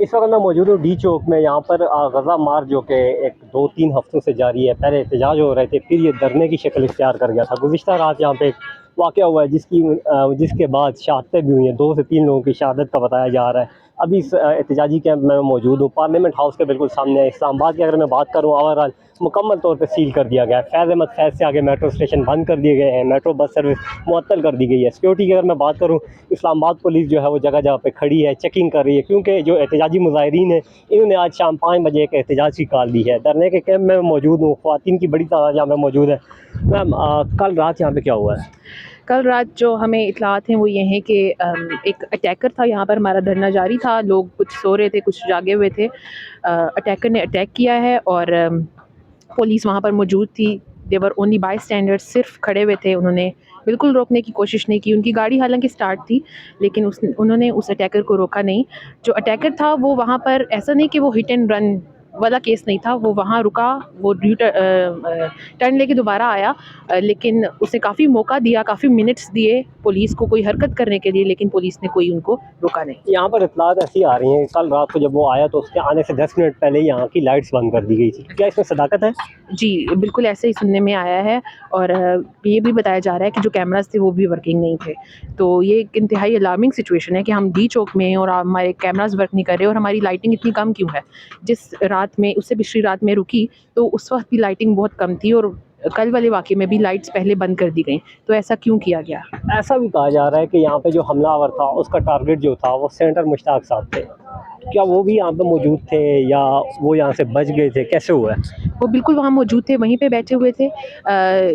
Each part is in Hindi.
इस वक्त मैं मौजूद हूँ डी चौक में। यहाँ पर गज़ा मार्च जो कि एक 2-3 हफ्तों से जारी है। पहले एहतजाज हो रहे थे, फिर ये धरने की शक्ल इख्तियार कर गया था। गुज़िश्ता रात यहाँ पे एक वाक़या हुआ है जिसके बाद शहादतें भी हुई हैं। 2 से 3 लोगों की शहादत का बताया जा रहा है। अभी इस एहतजाजी कैंप में मैं मौजूद हूँ, पार्लियामेंट हाउस के बिल्कुल सामने है। इस्लामाबाद की अगर मैं बात करूँ, ओवरऑल मुकम्मल तौर पे सील कर दिया गया है। फैज़ अहमद फैज़ से आगे मेट्रो स्टेशन बंद कर दिए गए हैं, मेट्रो बस सर्विस मुअत्तल कर दी गई है। सिक्योरिटी की अगर मैं बात करूँ, इस्लामाबाद पुलिस जो है वो जगह जगह पे खड़ी है, चेकिंग कर रही है, क्योंकि जो एहतजाजी मुजाहिरीन हैं इन्होंने आज शाम 5 बजे एक एहतजाज की कॉल दी है। धरने के कैंप में मौजूद हूँ, ख़वातीन की बड़ी तादाद यहाँ पे मौजूद है। मैम, कल रात यहाँ पे क्या हुआ है? कल रात जो हमें इत्तलात हैं वो ये हैं कि एक अटैकर था यहाँ पर, हमारा धरना जारी था, लोग कुछ सो रहे थे कुछ जागे हुए थे। अटैकर ने अटैक किया है और पुलिस वहाँ पर मौजूद थी। देवर ओनली बाई स्टैंडर्ड, सिर्फ खड़े हुए थे, उन्होंने बिल्कुल रोकने की कोशिश नहीं की। उनकी गाड़ी हालांकि स्टार्ट थी लेकिन उन्होंने उस अटैकर को रोका नहीं। जो अटैकर था वो वहाँ पर, ऐसा नहीं कि वो हिट एंड रन वाला केस नहीं था, वो वहाँ रुका, वो टर्न लेके दोबारा आया, लेकिन उसने काफ़ी मौका दिया, काफ़ी मिनट्स दिए पुलिस को कोई हरकत करने के लिए, लेकिन पुलिस ने कोई उनको रोका नहीं। यहाँ पर इत्तलात ऐसी आ रही हैं, कल रात को जब वो आया तो उसके आने से 10 मिनट पहले ही यहाँ की लाइट्स बंद कर दी गई थी। क्या इसमें सदाकत है? जी, बिल्कुल ऐसे ही सुनने में आया है। और ये भी बताया जा रहा है कि जो कैमरास थे वो भी वर्किंग नहीं थे। तो ये एक इंतहाई अलार्मिंग सिचुएशन है कि हम डी चौक में हैं और हमारे कैमरास वर्क नहीं कर रहे और हमारी लाइटिंग इतनी कम क्यों है। जिस रात में, उससे पिछली रात में रुकी तो उस वक्त भी लाइटिंग बहुत कम थी और कल वाले वाक़े में भी लाइट्स पहले बंद कर दी गई। तो ऐसा क्यों किया गया? ऐसा भी कहा जा रहा है कि यहाँ पे जो हमलावर था उसका टारगेट जो था वो सेनेटर मुश्ताक साहब थे। क्या वो भी यहाँ पे मौजूद थे या वो यहाँ से बच गए थे, कैसे हुआ है? वो बिल्कुल वहाँ मौजूद थे, वहीं पे बैठे हुए थे।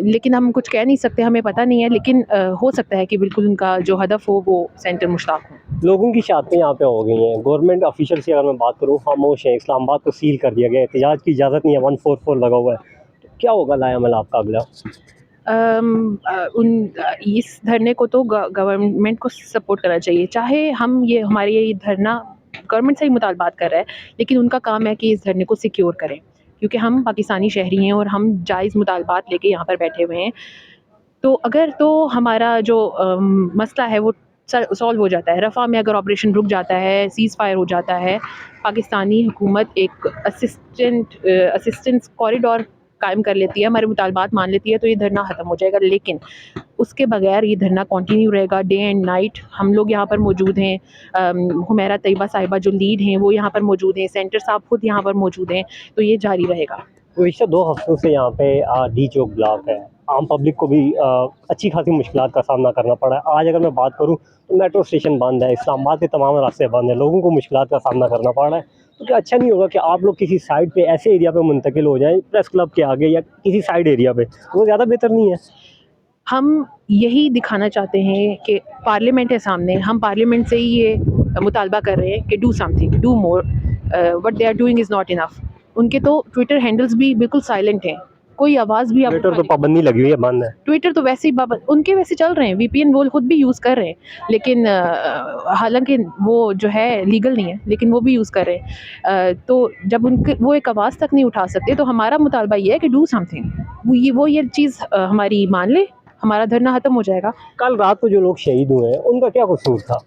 लेकिन हम कुछ कह नहीं सकते, हमें पता नहीं है, लेकिन हो सकता है कि बिल्कुल उनका जो हदफ हो वो सेंटर मुश्ताक हो। लोगों की शहादतें यहाँ पे हो गई हैं। गवर्नमेंट ऑफिशियल की अगर मैं बात करूँ, खामोश है। इस्लामाबाद को सील कर दिया गया है, एहतजाज की इजाज़त नहीं है, 144 लगा हुआ है। तो क्या होगा लायामल आपका अगला? इस धरने को तो गवर्नमेंट को सपोर्ट करना चाहिए। चाहे हम ये, हमारे ये धरना गवर्नमेंट से ही मुतालबात कर रहा है, लेकिन उनका काम है कि इस धरने को सिक्योर करें, क्योंकि हम पाकिस्तानी शहरी हैं और हम जायज़ मुतालबात लेके यहाँ पर बैठे हुए हैं। तो अगर तो हमारा जो मसला है वो सॉल्व हो जाता है, रफ़ा में अगर ऑपरेशन रुक जाता है, सीज़ फायर हो जाता है, पाकिस्तानी हुकूमत एक असिस्टेंस कॉरिडोर कायम कर लेती है, हमारे मुतालबात मान लेती है, तो ये धरना ख़त्म हो जाएगा। लेकिन उसके बगैर ये धरना कंटिन्यू रहेगा डे एंड नाइट। हम लोग यहाँ पर मौजूद हैं, हुमैरा तैयबा साहिबा जो लीड हैं वो यहाँ पर मौजूद हैं, सेंटर साहब खुद यहाँ पर मौजूद हैं, तो ये जारी रहेगा। पिछले 2 हफ्तों से यहाँ पे डी चौक ब्लॉक है। आम पब्लिक को भी अच्छी खासी मुश्किलात का सामना करना पड़ा है। आज अगर मैं बात करूँ तो मेट्रो स्टेशन बंद है, इस्लामाबाद के तमाम रास्ते बंद हैं, लोगों को मुश्किलात का सामना करना पड़ रहा है। तो क्या अच्छा नहीं होगा कि आप लोग किसी साइड पे, ऐसे एरिया पे मुंतकिल हो जाएँ, प्रेस क्लब के आगे या किसी साइड एरिया पे? वो ज़्यादा बेहतर नहीं है? हम यही दिखाना चाहते हैं कि पार्लियामेंट है सामने, हम पार्लियामेंट से ही ये मुतालबा कर रहे हैं कि do something, do more, what they are doing is not enough. उनके तो ट्विटर हैंडल्स भी बिल्कुल साइलेंट हैं, कोई आवाज़ भी आप ट्विटर उठा तो नहीं। पाबंदी लगी हुई है, बंद है। ट्विटर तो वैसे ही उनके वैसे चल रहे हैं, वीपीएन वो खुद भी यूज़ कर रहे हैं, लेकिन हालांकि वो जो है लीगल नहीं है, लेकिन वो भी यूज़ कर रहे हैं। तो जब उनके वो एक आवाज़ तक नहीं उठा सकते, तो हमारा मुतालबा ये है कि डू समथिंग, वो ये चीज़ हमारी मान ले, हमारा धरना ख़त्म हो जाएगा। कल रात को जो लोग शहीद हुए हैं उनका क्या कसूर था?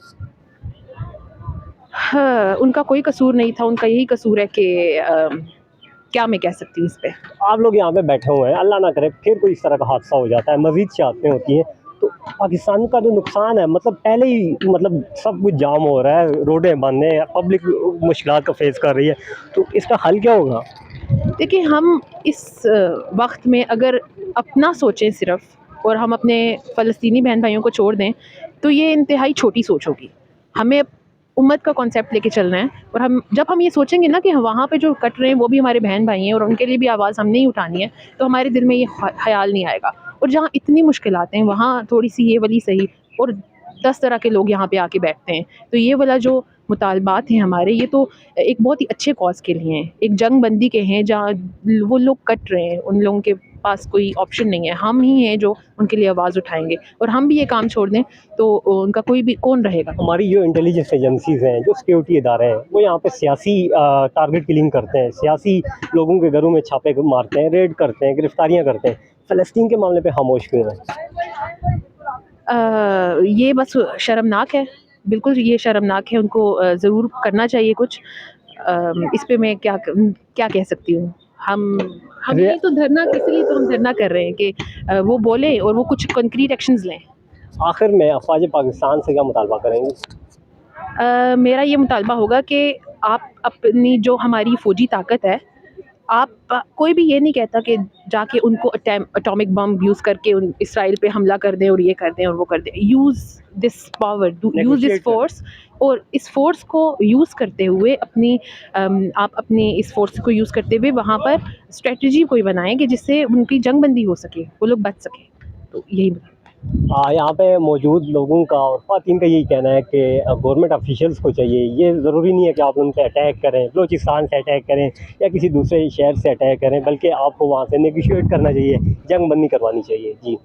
हाँ, उनका कोई कसूर नहीं था, उनका यही कसूर है कि क्या मैं कह सकती हूँ इस पे। आप लोग यहाँ पे बैठे हुए हैं, अल्लाह ना करे फिर कोई इस तरह का हादसा हो जाता है, मज़ीद शहादतें होती हैं, तो पाकिस्तान का जो नुकसान है, मतलब पहले ही मतलब सब कुछ जाम हो रहा है, रोडें बंद हैं, पब्लिक मुश्किलात का फेस कर रही है, तो इसका हल क्या होगा? देखिए, हम इस वक्त में अगर अपना सोचें सिर्फ, और हम अपने फ़लस्तीनी बहन भाइयों को छोड़ दें, तो ये इंतहाई छोटी सोच होगी। हमें उम्मत का कॉन्सेप्ट लेके चलना है, और जब हम ये सोचेंगे ना कि वहाँ पे जो कट रहे हैं वो भी हमारे बहन भाई हैं और उनके लिए भी आवाज़ हमने ही उठानी है, तो हमारे दिल में ये ख्याल नहीं आएगा। और जहाँ इतनी मुश्किलातें हैं वहाँ थोड़ी सी ये वाली सही, और 10 तरह के लोग यहाँ पे आके बैठते हैं, तो ये वाला जो मुतालबात हैं हमारे, ये तो एक बहुत ही अच्छे कॉज के लिए हैं, एक जंग बंदी के हैं, जहाँ वो लोग कट रहे हैं, उन लोगों के पास कोई ऑप्शन नहीं है, हम ही हैं जो उनके लिए आवाज़ उठाएंगे। और हम भी ये काम छोड़ दें तो उनका कोई भी कौन रहेगा। हमारी जो इंटेलिजेंस एजेंसीज़ हैं, जो सिक्योरिटी इदारे हैं, वो यहाँ पे सियासी टारगेट किलिंग करते हैं, सियासी लोगों के घरों में छापे मारते हैं, रेड करते हैं, गिरफ्तारियाँ करते हैं। फ़लस्तीन के मामले पे खामोश क्यों हैं? ये बस शर्मनाक है। बिल्कुल ये शर्मनाक है, उनको ज़रूर करना चाहिए कुछ। इस पे मैं क्या कह सकती हूँ। हम रे- यही तो धरना, इसलिए तो हम धरना कर रहे हैं कि वो बोलें और वो कुछ कंक्रीट एक्शंस लें। आखिर में अफवाज पाकिस्तान से क्या मुतालबा करेंगे? मेरा ये मुतालबा होगा कि आप अपनी जो हमारी फ़ौजी ताकत है, आप कोई भी ये नहीं कहता कि जाके उनको एटॉमिक बम यूज़ करके उन इसराइल पे हमला कर दें और ये कर दें और वो कर दें। Use this power, use this negotiate करें। फ़ोर्स, और इस फ़ोर्स को यूज़ करते हुए आप अपनी इस फ़ोर्स को यूज़ करते हुए वहाँ पर स्ट्रैटेजी कोई बनाएँ कि जिससे उनकी जंगबंदी हो सके, वो लोग बच सकें। तो यही यहाँ पे मौजूद लोगों का और ख़वातीन का यही कहना है कि गवर्नमेंट ऑफिशियल्स को चाहिए, ये ज़रूरी नहीं है कि आप उन पे अटैक करें, बलूचिस्तान से अटैक करें या किसी दूसरे शहर से अटैक करें, बल्कि आपको वहाँ से नेगोशिएट करना चाहिए, जंग बंदी करवानी चाहिए। जी।